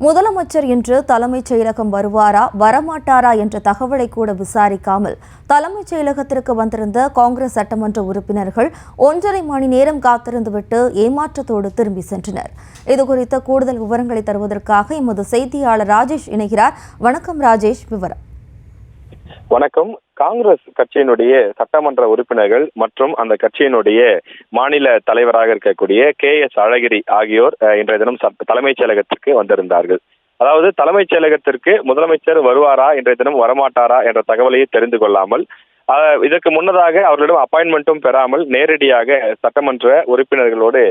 முதலமைச்சர் இன்று தலைமைச் செயலகம் வருவாரா வரமாட்டாரா என்ற தகவலை கூட விசாரிக்காமல் தலைமைச் செயலகத்திற்கு வந்திருந்த காங்கிரஸ் சட்டமன்ற உறுப்பினர்கள் 1.5 மணி நேரம் காத்திருந்துவிட்டு ஏமாற்றத்தோடு திரும்பி சென்றனர். இதுகுறித்த கூடுதல் விவரங்களை தருவதற்காக எமது செய்தியாளர் ராஜேஷ் இணைகிறார். வணக்கம் ராஜேஷ், விவரம். வணக்கம். காங்கிரஸ் கட்சியினுடைய சட்டமன்ற உறுப்பினர்கள் மற்றும் அந்த கட்சியினுடைய மாநில தலைவராக இருக்கக்கூடிய KS அழகிரி ஆகியோர் இன்றைய தினம் தலைமைச் செயலகத்திற்கு வந்திருந்தார்கள். அதாவது தலைமைச் செயலகத்திற்கு முதலமைச்சர் வருவாரா, இன்றைய தினம் வரமாட்டாரா என்ற தகவலையை தெரிந்து கொள்ளாமல், இதற்கு முன்னதாக அவர்களிடம் அப்பாயின்மெண்ட்டும் பெறாமல் நேரடியாக சட்டமன்ற உறுப்பினர்களோடு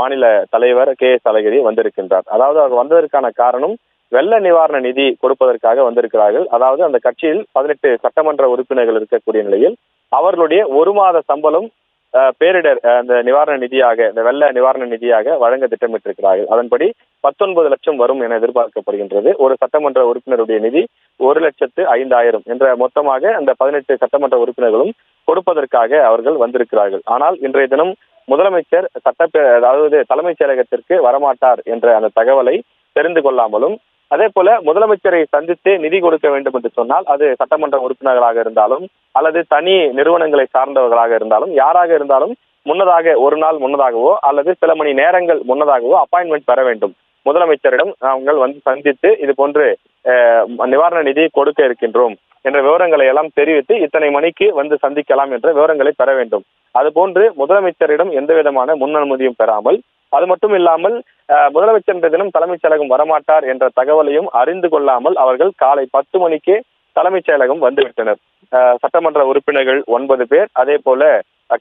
மாநில தலைவர் KS அழகிரி வந்திருக்கின்றார். அதாவது அவர் வந்ததற்கான காரணம் வெள்ள நிவாரண நிதி கொடுப்பதற்காக வந்திருக்கிறார்கள். அதாவது அந்த கட்சியில் 18 சட்டமன்ற உறுப்பினர்கள் இருக்கக்கூடிய நிலையில் அவர்களுடைய 1 மாத சம்பளம் பேரிடர் அந்த நிவாரண நிதியாக, இந்த வெள்ள நிவாரண நிதியாக வழங்க திட்டமிட்டிருக்கிறார்கள். அதன்படி 19 லட்சம் வரும் என எதிர்பார்க்கப்படுகின்றது. ஒரு சட்டமன்ற உறுப்பினருடைய நிதி 1,05,000 என்ற மொத்தமாக அந்த 18 சட்டமன்ற உறுப்பினர்களும் கொடுப்பதற்காக அவர்கள் வந்திருக்கிறார்கள். ஆனால் இன்றைய தினம் முதலமைச்சர் அதாவது தலைமைச் செயலகத்திற்கு வரமாட்டார் என்ற அந்த தகவலை தெரிந்து கொள்ளாமலும், அதே போல முதலமைச்சரை சந்தித்து நிதி கொடுக்க வேண்டும் என்று சொன்னால் அது சட்டமன்ற உறுப்பினர்களாக இருந்தாலும் அல்லது தனி நிறுவனங்களை சார்ந்தவர்களாக இருந்தாலும் யாராக இருந்தாலும் முன்னதாக ஒரு நாள் முன்னதாகவோ அல்லது சில மணி நேரங்கள் முன்னதாகவோ அப்பாயின்மெண்ட் பெற வேண்டும். முதலமைச்சரிடம் நாங்கள் வந்து சந்தித்து இது போன்று நிவாரண நிதி கொடுக்க இருக்கின்றோம் என்ற விவரங்களை எல்லாம் தெரிவித்து இத்தனை மணிக்கு வந்து சந்திக்கலாம் என்ற விவரங்களை பெற வேண்டும். அதுபோன்று முதலமைச்சரிடம் எந்த விதமான முன் அனுமதியும் பெறாமல், அது மட்டும் இல்லாமல் முதலமைச்சர் இன்றைய தினம் தலைமைச் செயலகம் வரமாட்டார் என்ற தகவலையும் அறிந்து கொள்ளாமல் அவர்கள் காலை 10 மணிக்கே தலைமைச் செயலகம் வந்துவிட்டனர். சட்டமன்ற உறுப்பினர்கள் 9 பேர், அதே போல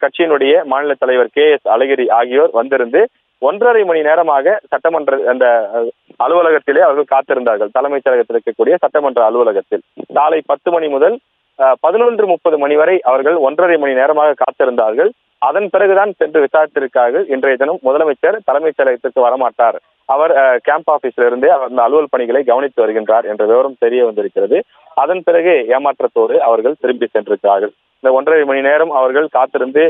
கட்சியினுடைய மாநில தலைவர் KS அழகிரி ஆகியோர் வந்திருந்து 1.5 மணி நேரமாக சட்டமன்ற அந்த அலுவலகத்திலே அவர்கள் காத்திருந்தார்கள். தலைமைச் செயலகத்தில் இருக்கக்கூடிய சட்டமன்ற அலுவலகத்தில் காலை 10 மணி முதல் 11:30 மணி வரை அவர்கள் 1.5 மணி நேரமாக காத்திருந்தார்கள். அதன் பிறகுதான் சென்று விசாரித்திருக்கார்கள். இன்றைய தினம் முதலமைச்சர் தலைமைச் செயலகத்திற்கு வரமாட்டார், அவர் கேம்ப் ஆபீஸ்ல இருந்தே அவர் அந்த அலுவல் பணிகளை கவனித்து வருகின்றார் என்ற விவரம் தெரிய வந்திருக்கிறது. அதன் பிறகு ஏமாற்றத்தோடு அவர்கள் திரும்பி சென்றிருக்கிறார்கள். இந்த 1.5 மணி நேரம் அவர்கள் காத்திருந்து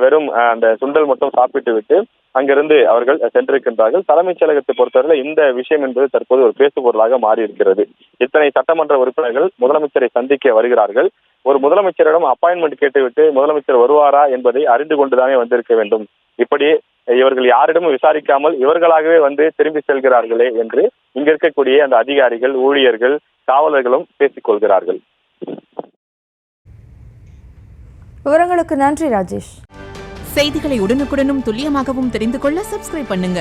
வெறும் அந்த சுண்டல் மட்டும் சாப்பிட்டு விட்டு அங்கிருந்து அவர்கள் சென்றிருக்கின்றார்கள். தலைமைச் செயலகத்தை பொறுத்தவரை இந்த விஷயம் என்பது தற்போது ஒரு பேசுபொருளாக மாறி இருக்கிறது. இத்தனை சட்டமன்ற உறுப்பினர்கள் முதலமைச்சரை சந்திக்க வருகிறார்கள். ஒரு முதலமைச்சரிடம் அப்பாயின்மெண்ட் கேட்டுவிட்டு முதலமைச்சர் வருவாரா என்பதை அறிந்து கொண்டுதானே வந்திருக்க வேண்டும். இப்படி இவர்கள் யாரிடமும் விசாரிக்காமல் இவர்களாகவே வந்து திரும்பி செல்கிறார்களே என்று இங்க இருக்கக்கூடிய அந்த அதிகாரிகள், ஊழியர்கள், காவலர்களும் பேசிக் கொள்கிறார்கள். விவரங்களுக்கு நன்றி ராஜேஷ். செய்திகளை உடனுக்குடனும் துல்லியமாகவும் தெரிந்து கொள்ள சப்ஸ்கிரைப் பண்ணுங்க.